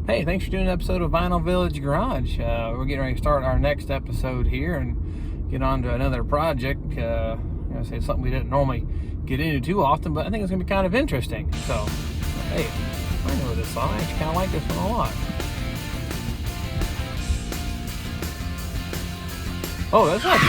Hey, thanks for doing an episode of Vinyl Village Garage. We're getting ready to start our next episode here and get on to another project. I say something we didn't normally get into too often, but I think it's going to be kind of interesting. So, hey, I know this song. I actually kind of like this one a lot. Oh, that's not...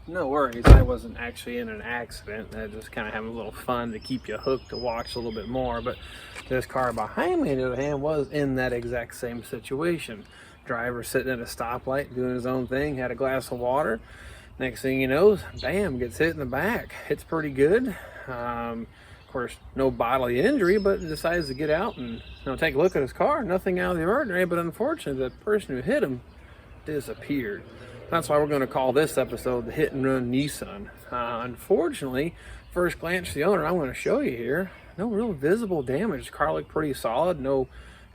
No worries, I wasn't actually in an accident. I just kind of having a little fun to keep you hooked to watch a little bit more. But this car behind me, on the other hand, was in that exact same situation. Driver sitting at a stoplight doing his own thing, had a glass of water. Next thing you know, bam, gets hit in the back. It's pretty good. Of course, no bodily injury, but decides to get out and take a look at his car. Nothing out of the ordinary, but unfortunately, the person who hit him disappeared. That's why we're going to call this episode the Hit and Run Nissan. Unfortunately, first glance to the owner, I'm going to show you here, no real visible damage. The car looked pretty solid, no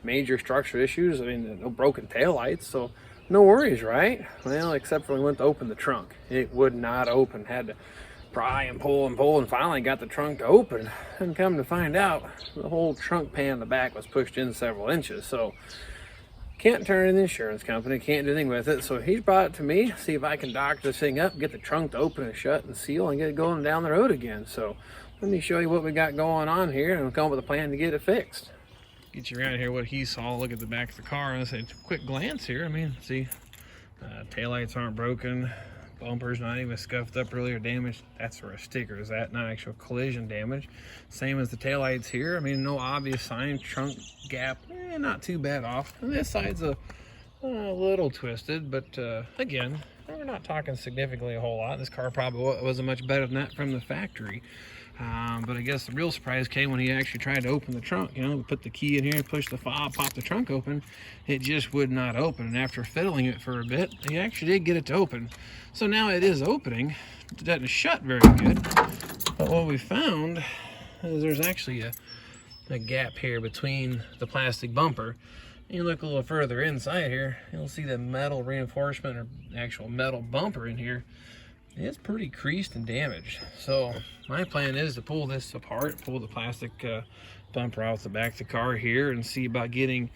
major structural issues. I mean, no broken taillights, so no worries, right? Well, except for when we went to open the trunk. It would not open. Had to pry and pull and finally got the trunk to open. And come to find out, the whole trunk pan in the back was pushed in several inches. So can't turn in the insurance company, can't do anything with it. So he brought it to me, see if I can doctor this thing up, get the trunk to open and shut and seal and get it going down the road again. So let me show you what we got going on here and we'll come up with a plan to get it fixed. Get you around here what he saw, look at the back of the car and say, quick glance here. I mean, see, taillights aren't broken, bumper's not even scuffed up really or damaged. That's where a sticker is at, not actual collision damage. Same as the taillights here. I mean, no obvious sign. Trunk gap, not too bad off. And this side's a little twisted, but again, we're not talking significantly a whole lot. This car probably wasn't much better than that from the factory. But I guess the real surprise came when he actually tried to open the trunk. We put the key in here, push the fob, pop the trunk open. It just would not open. And after fiddling it for a bit, he actually did get it to open. So now it is opening. It doesn't shut very good. But what we found is there's actually a gap here between the plastic bumper. And you look a little further inside here, you'll see the metal reinforcement or actual metal bumper in here. It's pretty creased and damaged. So my plan is to pull this apart, pull the plastic bumper off the back of the car here and see about getting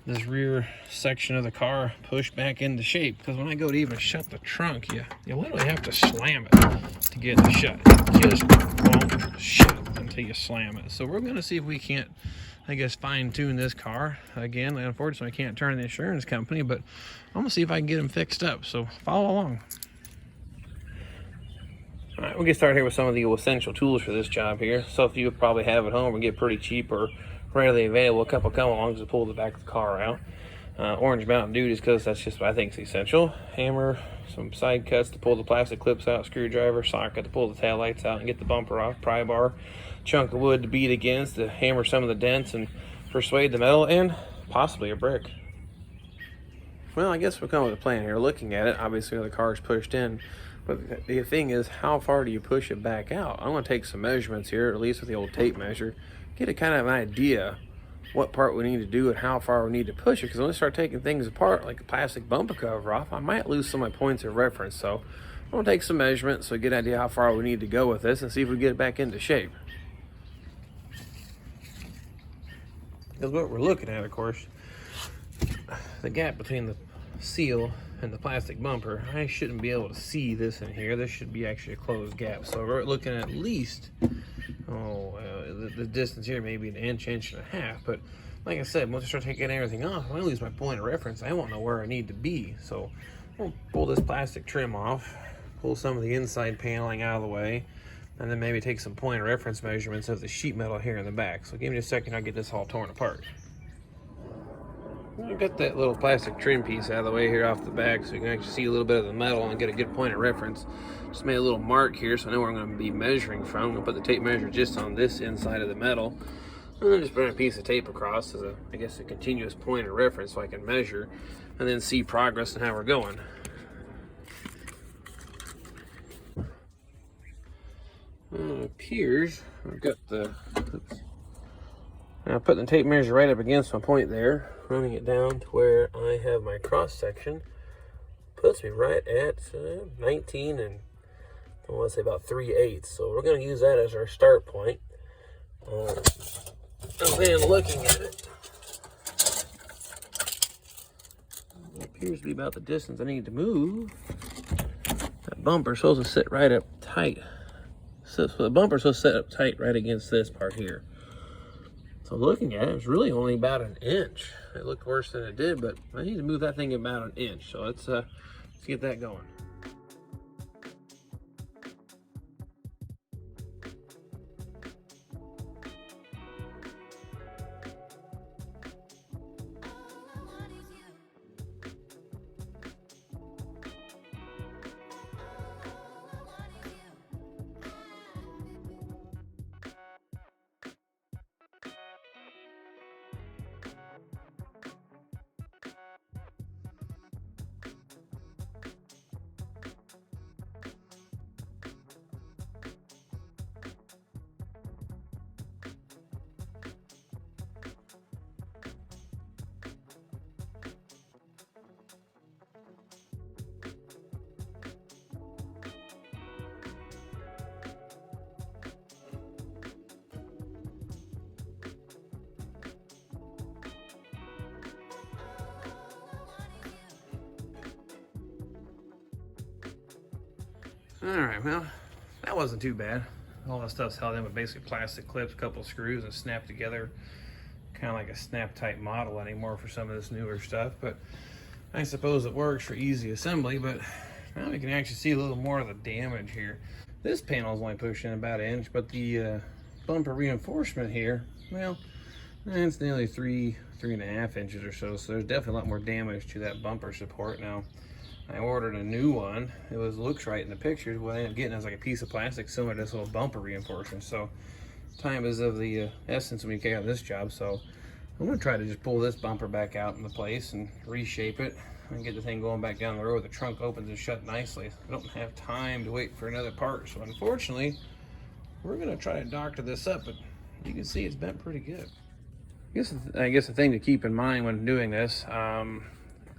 this rear section of the car pushed back into shape. Because when I go to even shut the trunk, you literally have to slam it to get it to shut. It just won't shut until you slam it. So we're going to see if we can't, I guess, fine-tune this car. Again, unfortunately, I can't turn the insurance company, but I'm going to see if I can get them fixed up. So follow along. All right, we'll get started here with some of the essential tools for this job here. Stuff you would probably have at home or get pretty cheap or readily available. A couple come-alongs to pull the back of the car out. Orange Mountain Dew, just because that's just what I think is essential. Hammer, some side cuts to pull the plastic clips out, screwdriver, socket to pull the taillights out and get the bumper off, pry bar, chunk of wood to beat against to hammer some of the dents and persuade the metal, and possibly a brick. Well, I guess we'll come with a plan here. Looking at it, obviously the car's pushed in. But the thing is, how far do you push it back out? I'm going to take some measurements here, at least with the old tape measure, get a kind of an idea what part we need to do and how far we need to push it. Because when I start taking things apart, like the plastic bumper cover off, I might lose some of my points of reference. So I'm going to take some measurements so get an idea how far we need to go with this and see if we get it back into shape. Because what we're looking at, of course, the gap between the seal and the plastic bumper, I shouldn't be able to see this in here. This should be actually a closed gap. So we're looking at least, the distance here may be an inch, inch and a half. But like I said, once I start taking everything off, I lose my point of reference. I won't know where I need to be. So we'll pull this plastic trim off, pull some of the inside paneling out of the way, and then maybe take some point of reference measurements of the sheet metal here in the back. So give me a second, I'll get this all torn apart. I got that little plastic trim piece out of the way here off the back so you can actually see a little bit of the metal and get a good point of reference. Just made a little mark here so I know where I'm going to be measuring from. I'm going to put the tape measure just on this inside of the metal. And then just put a piece of tape across as I guess a continuous point of reference so I can measure and then see progress and how we're going. It appears I've got the... Now putting the tape measure right up against my point there, running it down to where I have my cross section, puts me right at 19 and I want to say about 3/8. So we're going to use that as our start point. And then looking at it, it appears to be about the distance I need to move. That bumper's supposed to sit right up tight. So the bumper's supposed to sit up tight right against this part here. So looking at it, it's really only about an inch. It looked worse than it did, but I need to move that thing about an inch. So let's get that going. All right, well, that wasn't too bad. All that stuff's held in with basically plastic clips, a couple of screws, and snapped together, kind of like a snap type model anymore for some of this newer stuff. But I suppose it works for easy assembly. But now we can actually see a little more of the damage here. This panel is only pushing about an inch, but the bumper reinforcement here, well, it's nearly 3.5 inches or so. So there's definitely a lot more damage to that bumper support now. I ordered a new one. It looks right in the pictures. What I ended up getting is like a piece of plastic similar to this little bumper reinforcement. So time is of the essence when we carry out this job. So I'm gonna try to just pull this bumper back out into place and reshape it and get the thing going back down the road. The trunk opens and shut nicely. I don't have time to wait for another part. So unfortunately, we're gonna try to doctor this up, but you can see it's bent pretty good. I guess the thing to keep in mind when doing this,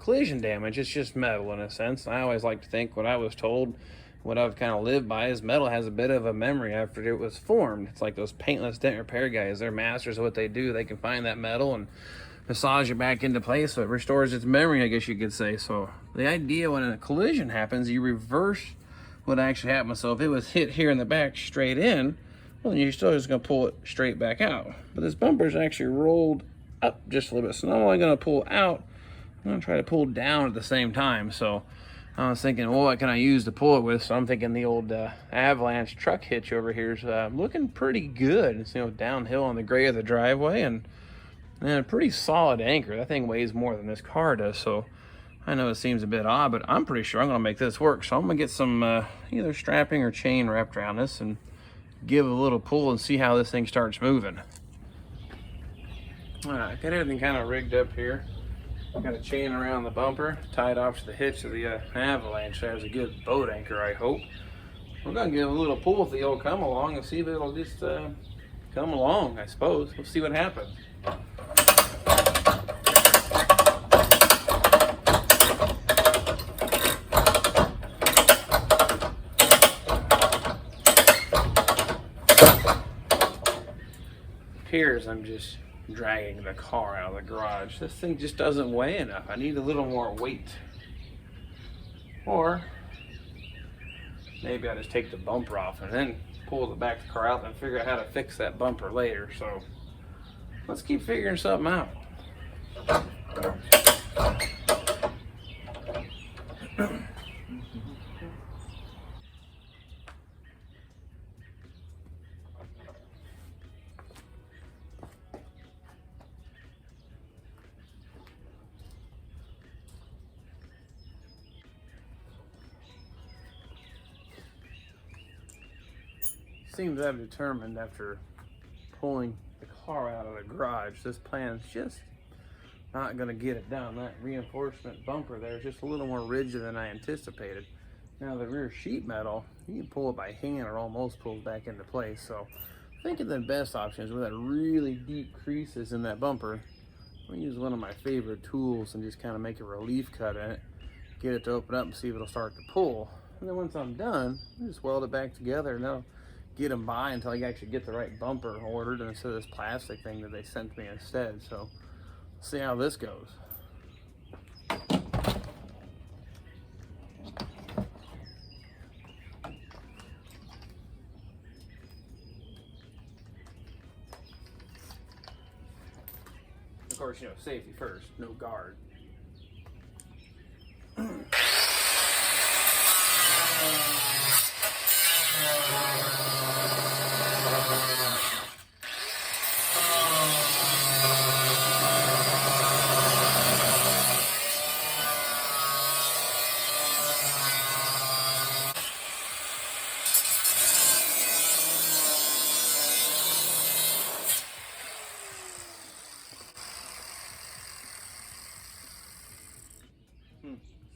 collision damage, it's just metal in a sense. I always like to think what I was told, what I've kind of lived by, is metal has a bit of a memory after it was formed. It's like those paintless dent repair guys. They're masters of what they do. They can find that metal and massage it back into place so it restores its memory, I guess you could say. So the idea when a collision happens, you reverse what actually happened. So if it was hit here in the back straight in, well, then you're still just going to pull it straight back out. But this bumper's actually rolled up just a little bit. So now I'm only going to pull out, I'm gonna try to pull down at the same time. So I was thinking, well, what can I use to pull it with? So I'm thinking the old Avalanche truck hitch over here is looking pretty good. It's, downhill on the gray of the driveway and a pretty solid anchor. That thing weighs more than this car does. So I know it seems a bit odd, but I'm pretty sure I'm gonna make this work. So I'm gonna get some either strapping or chain wrapped around this and give it a little pull and see how this thing starts moving. All right, got everything kind of rigged up here. Got a chain around the bumper, tied off to the hitch of the Avalanche. There's a good boat anchor, I hope. We're gonna give it a little pull if it'll come along and see if it'll just come along, I suppose. We'll see what happens. Appears I'm just dragging the car out of the garage. This thing just doesn't weigh enough. I need a little more weight. Or maybe I just take the bumper off and then pull the back of the car out and figure out how to fix that bumper later. So let's keep figuring something out. seems I've determined after pulling the car out of the garage, this plan's just not going to get it done. That reinforcement bumper there is just a little more rigid than I anticipated. Now the rear sheet metal, you can pull it by hand or almost pull it back into place. So I'm thinking the best option is with that really deep creases in that bumper, I'm going to use one of my favorite tools and just kind of make a relief cut in it, get it to open up and see if it'll start to pull. And then once I'm done, I just weld it back together and that'll get them by until I actually get the right bumper ordered instead of this plastic thing that they sent me instead. So see how this goes. Of course, you know, safety first, no guard.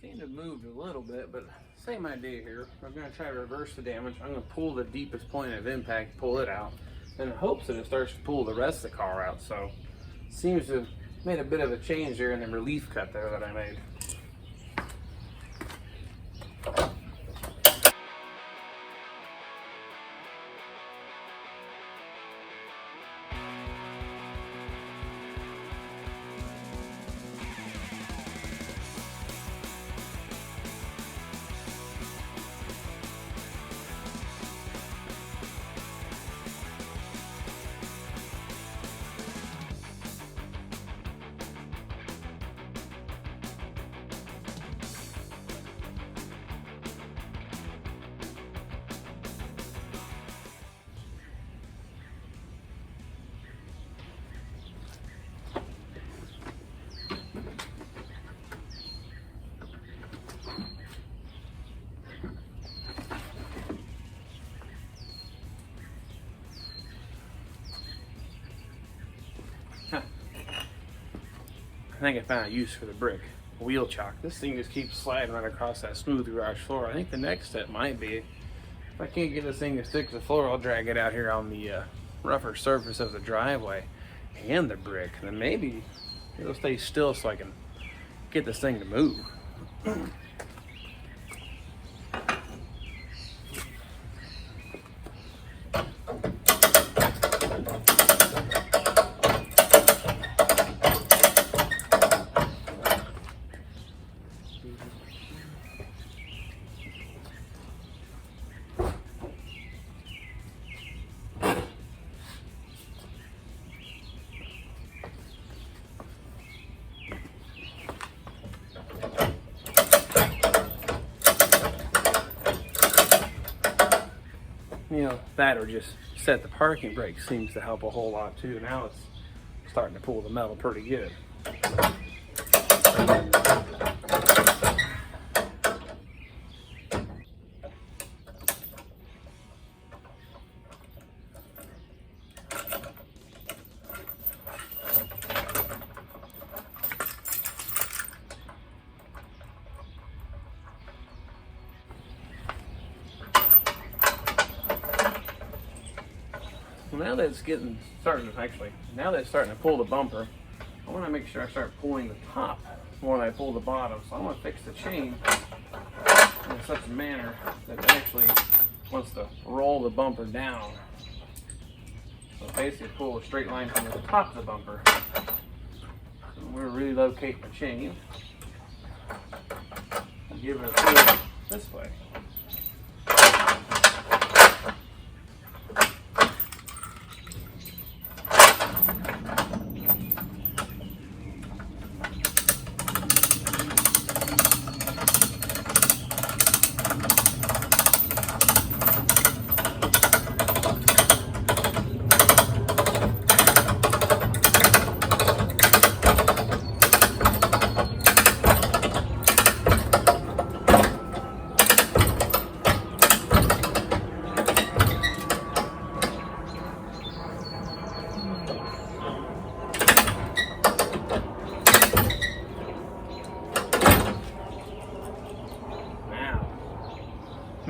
Seemed to have moved a little bit, but same idea here. I'm going to try to reverse the damage. I'm going to pull the deepest point of impact, pull it out, in hopes that it starts to pull the rest of the car out. So seems to have made a bit of a change there in the relief cut there that I made. I think I found a use for the brick. Wheel chock. This thing just keeps sliding right across that smooth garage floor. I think the next step might be, if I can't get this thing to stick to the floor, I'll drag it out here on the rougher surface of the driveway and the brick. And then maybe it'll stay still so I can get this thing to move. You know, that or just set the parking brake seems to help a whole lot too. Now it's starting to pull the metal pretty good. Well, now that it's now that it's starting to pull the bumper, I want to make sure I start pulling the top more than I pull the bottom. So I want to fix the chain in such a manner that it actually wants to roll the bumper down. So basically pull a straight line from the top of the bumper. So we're relocating the chain and give it a pull this way.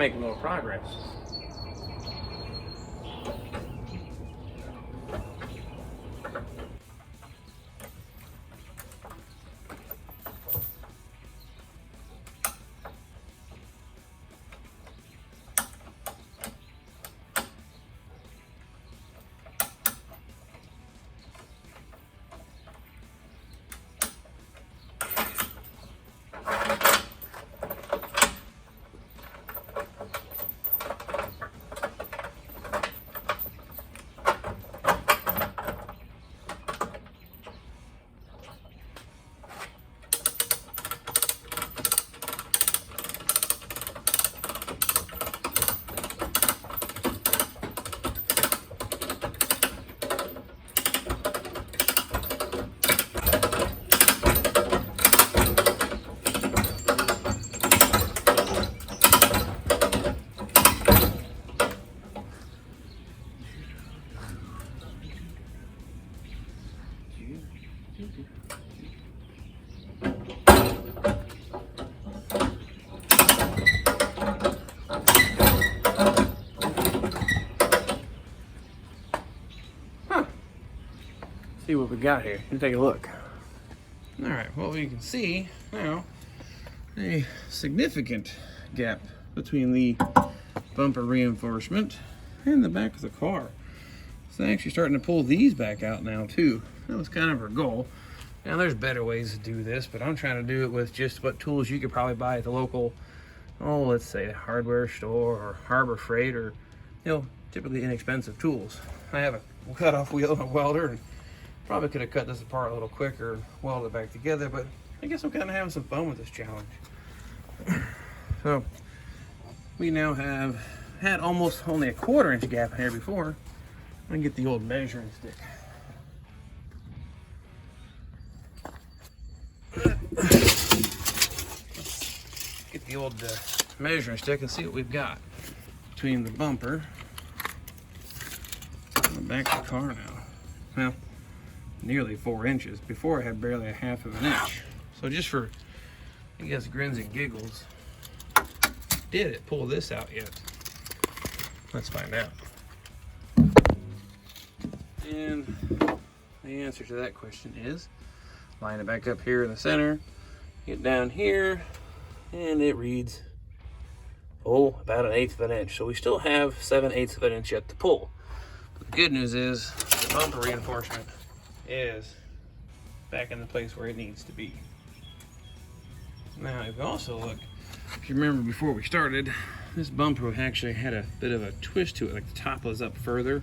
making a little progress. See what we got here. Let's take a look. All right, well, we can see now a significant gap between the bumper reinforcement and the back of the car. So actually starting to pull these back out now too. That was kind of our goal. Now there's better ways to do this, but I'm trying to do it with just what tools you could probably buy at the local, let's say a hardware store or Harbor Freight, or typically inexpensive tools. I have a cutoff wheel and a welder, and probably could have cut this apart a little quicker and welded it back together, but I guess I'm kind of having some fun with this challenge. So we now have had almost only a 1/4 inch gap in here before. I'm gonna get the old measuring stick. Get the old measuring stick and see what we've got between the bumper and the back of the car now. Well, nearly 4 inches. Before I had barely a 1/2 of an inch. So just for, I guess, grins and giggles, did it pull this out yet? Let's find out. And the answer to that question is, line it back up here in the center, get down here, and it reads, about 1/8 of an inch. So we still have 7/8 of an inch yet to pull. But the good news is the bumper reinforcement is back in the place where it needs to be. Now, if you also look, if you remember before we started, this bumper actually had a bit of a twist to it, like the top was up further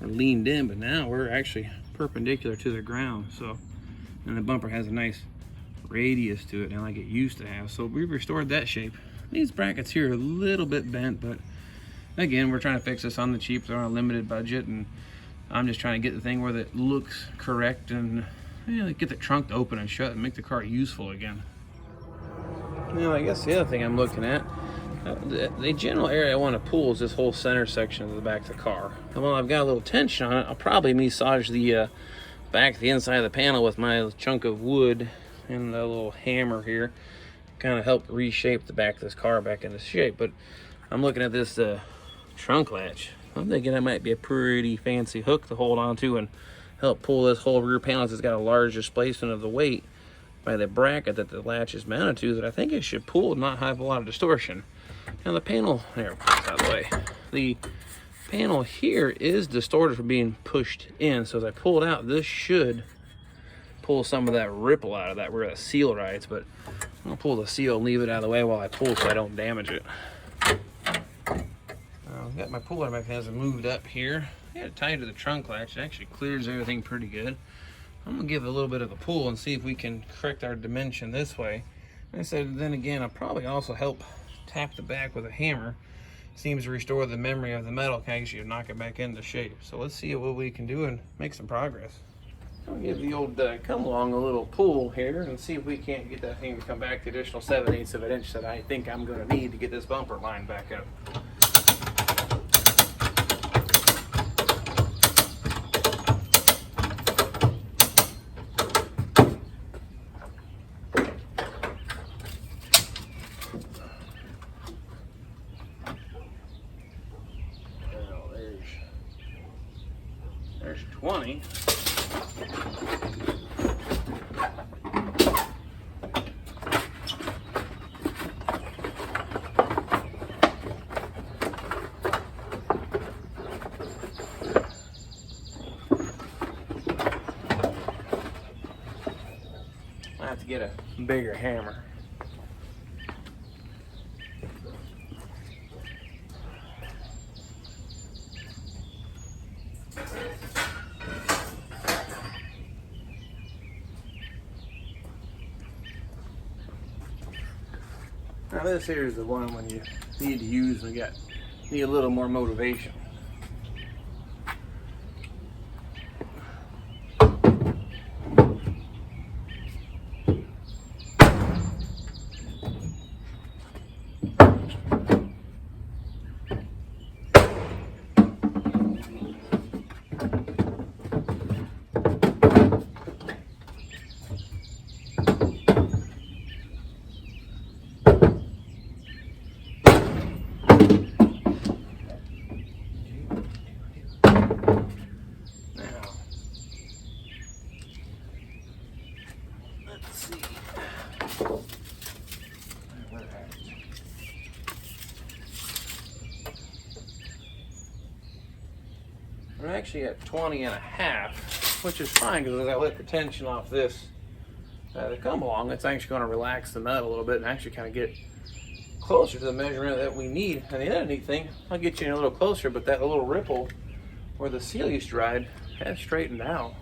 or leaned in, but now we're actually perpendicular to the ground. So, and the bumper has a nice radius to it now, like it used to have. So we've restored that shape. These brackets here are a little bit bent, but again, we're trying to fix this on the cheap. They're on a limited budget, and I'm just trying to get the thing where it looks correct and get the trunk to open and shut and make the car useful again. Now, I guess the other thing I'm looking at, the general area I want to pull is this whole center section of the back of the car. And while I've got a little tension on it, I'll probably massage the back, the inside of the panel with my chunk of wood and a little hammer here, kind of help reshape the back of this car back into shape. But I'm looking at this trunk latch. I'm thinking that might be a pretty fancy hook to hold on to and help pull this whole rear panel. It's got a large displacement of the weight by the bracket that the latch is mounted to, that I think it should pull and not have a lot of distortion. Now the panel, there, out of the way. The panel here is distorted from being pushed in, so as I pull it out, this should pull some of that ripple out of that where the seal rides, but I'm gonna pull the seal and leave it out of the way while I pull so I don't damage it. I've got my puller mechanism moved up here. I got it tied to the trunk latch. It actually clears everything pretty good. I'm gonna give it a little bit of a pull and see if we can correct our dimension this way. And I said, then again, I'll probably also help tap the back with a hammer. Seems to restore the memory of the metal, can actually knock it back into shape. So let's see what we can do and make some progress. I'll give the old come along a little pull here and see if we can't get that thing to come back the additional 7/8 of an inch that I think I'm gonna need to get this bumper lined back up. 20. I have to get a bigger hammer. Now this here is the one when you need to use when you need a little more motivation. We're actually at 20 and a half, which is fine because as I let the tension off this to come along, it's actually going to relax the nut a little bit and actually kind of get closer to the measurement that we need. And the other neat thing, I'll get you in a little closer, but that little ripple where the seal used to ride has straightened out.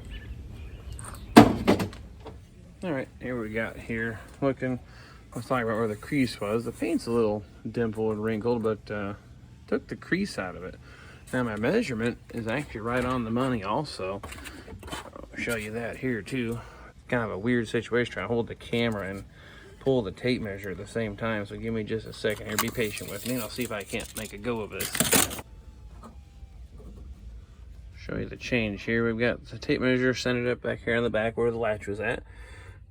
All right, here we got here. Looking, let's talk about where the crease was. The paint's a little dimpled and wrinkled, but took the crease out of it. Now my measurement is actually right on the money also. I'll show you that here too. Kind of a weird situation trying to hold the camera and pull the tape measure at the same time. So give me just a second here. Be patient with me and I'll see if I can't make a go of this. Show you the change here. We've got the tape measure centered up back here on the back where the latch was at.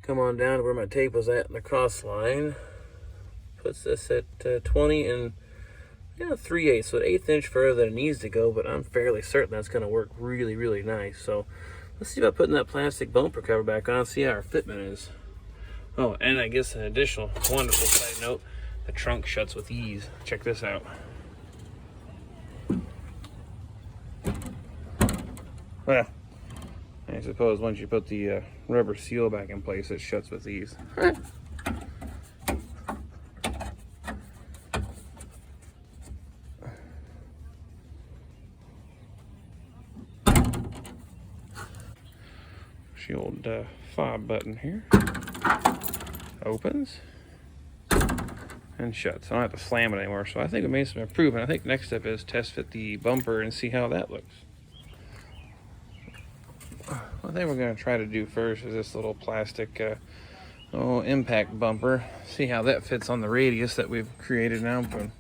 Come on down to where my tape was at in the cross line. Puts this at 20 and 3/8, so an 1/8 inch further than it needs to go, but I'm fairly certain that's going to work really, really nice. So let's see about putting that plastic bumper cover back on, see how our fitment is. Oh, and I guess an additional wonderful side note, the trunk shuts with ease. Check this out. Well, I suppose once you put the rubber seal back in place, it shuts with ease. The old fob button here opens and shuts. I don't have to slam it anymore, so I think we made some improvement. I think the next step is test fit the bumper and see how that looks. One thing we're going to try to do first is this little plastic impact bumper. See how that fits on the radius that we've created now. I'm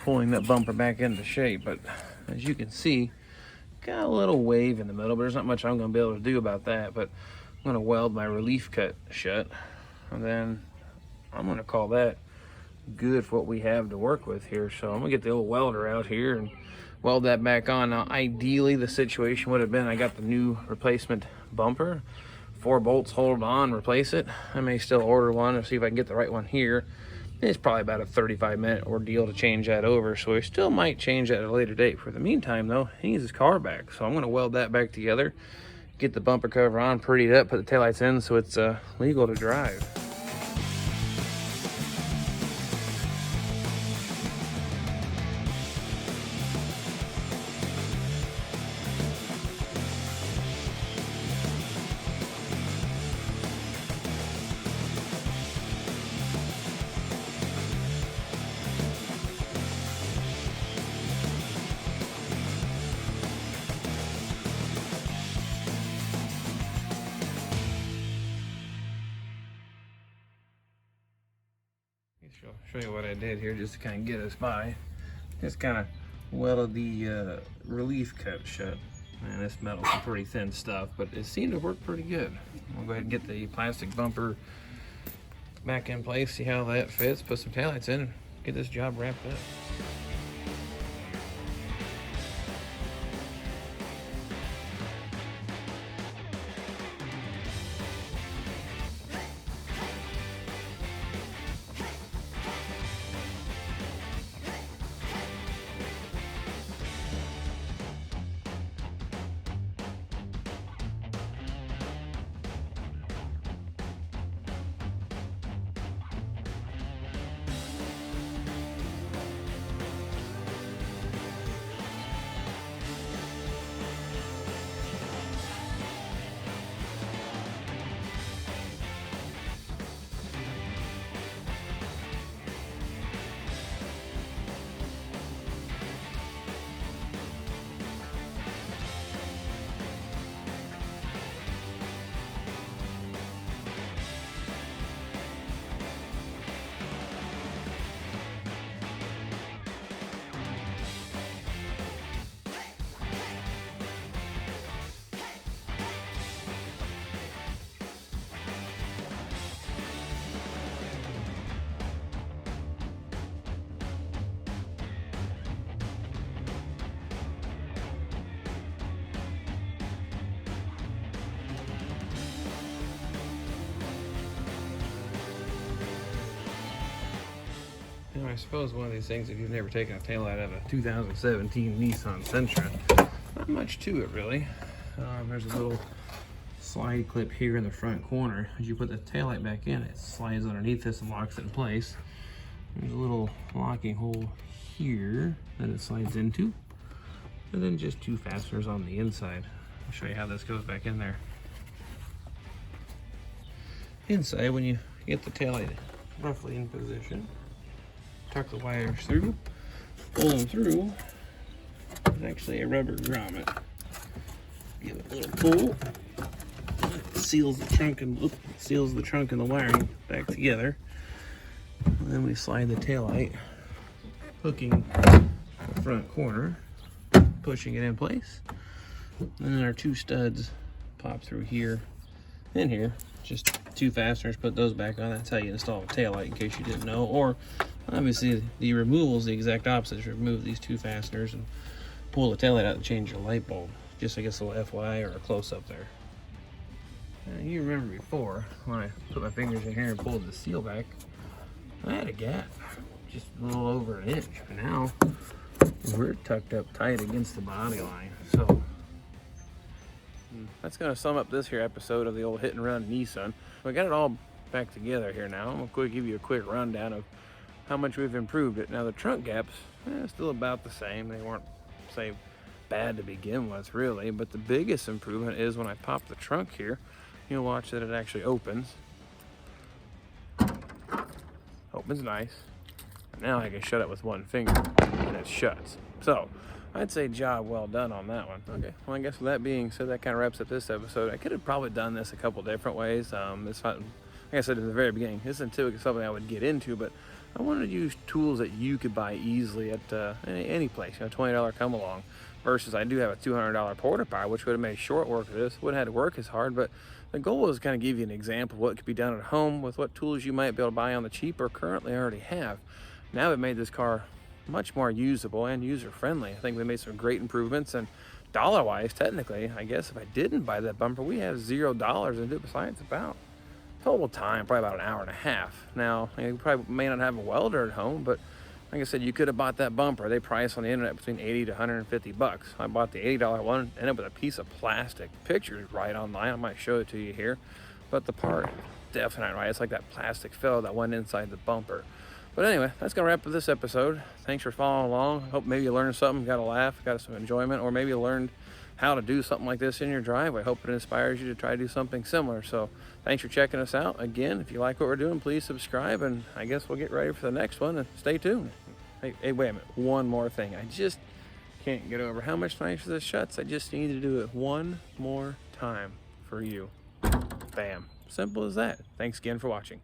pulling that bumper back into shape, but as you can see, got a little wave in the middle, but there's not much I'm going to be able to do about that. But I'm going to weld my relief cut shut, and then I'm going to call that good for what we have to work with here. So I'm going to get the old welder out here and weld that back on. Now ideally the situation would have been I got the new replacement bumper, 4 bolts hold on, replace it. I may still order one and see if I can get the right one here. It's probably about a 35-minute ordeal to change that over, so we still might change that at a later date. For the meantime, though, he needs his car back, so I'm going to weld that back together, get the bumper cover on, prettied up, put the taillights in so it's legal to drive. Show you what I did here just to kind of get us by. Just kind of welded the relief cut shut. Man, this metal's some pretty thin stuff, but it seemed to work pretty good. I'll go ahead and get the plastic bumper back in place, see how that fits, put some taillights in, and get this job wrapped up. I suppose one of these things, if you've never taken a taillight out of a 2017 Nissan Sentra, not much to it really. There's a little slide clip here in the front corner. As you put the taillight back in, it slides underneath this and locks it in place. There's a little locking hole here that it slides into, and then just 2 fasteners on the inside. I'll show you how this goes back in there. Inside, when you get the taillight roughly in position, tuck the wires through, pull them through. There's actually a rubber grommet. Give it a little pull. It seals the trunk and the wiring back together. And then we slide the taillight, hooking the front corner, pushing it in place. And then our 2 studs pop through here and here. Just 2 fasteners, put those back on. That's how you install a taillight, in case you didn't know. Or obviously the removal is the exact opposite. Just remove these 2 fasteners and pull the taillight out and change your light bulb. Just, I guess, a little FYI or a close-up there. Now, you remember before when I put my fingers in here and pulled the seal back, I had a gap, just a little over an inch. But now we're tucked up tight against the body line. So that's going to sum up this here episode of the old Hit and Run Nissan. We got it all back together here now. I'm going to give you a quick rundown of how much we've improved it. Now the trunk gaps, still about the same. They weren't, say, bad to begin with, really. But the biggest improvement is when I pop the trunk here, you'll watch that it actually opens. Opens nice. And now I can shut it with 1 finger, and it shuts. So I'd say job well done on that one. Okay, well, I guess with that being said, that kind of wraps up this episode. I could have probably done this a couple different ways. Like I said in the very beginning, this isn't typically something I would get into, but I wanted to use tools that you could buy easily at any place. $20 come along, versus I do have a $200 porta power, which would have made short work of this. Wouldn't have had to work as hard, but the goal is kind of give you an example of what could be done at home with what tools you might be able to buy on the cheap or currently already have. Now we've made this car much more usable and user-friendly. I think we made some great improvements, and dollar-wise, technically, I guess if I didn't buy that bumper, we have $0 into it. Besides, about total time, probably about an hour and a half. Now, you probably may not have a welder at home, but like I said, you could have bought that bumper. They price on the internet between 80 to 150 bucks. I bought the $80 one, ended up with a piece of plastic. Pictures right online. I might show it to you here, but the part, definitely not right. It's like that plastic fill that went inside the bumper. But anyway, that's gonna wrap up this episode. Thanks for following along. Hope maybe you learned something, got a laugh, got some enjoyment, or maybe you learned how to do something like this in your driveway. Hope it inspires you to try to do something similar. So thanks for checking us out. Again, if you like what we're doing, please subscribe, and I guess we'll get ready for the next one, and stay tuned. Hey, wait a minute, one more thing. I just can't get over how much nicer this shuts. I just need to do it one more time for you. Bam. Simple as that. Thanks again for watching.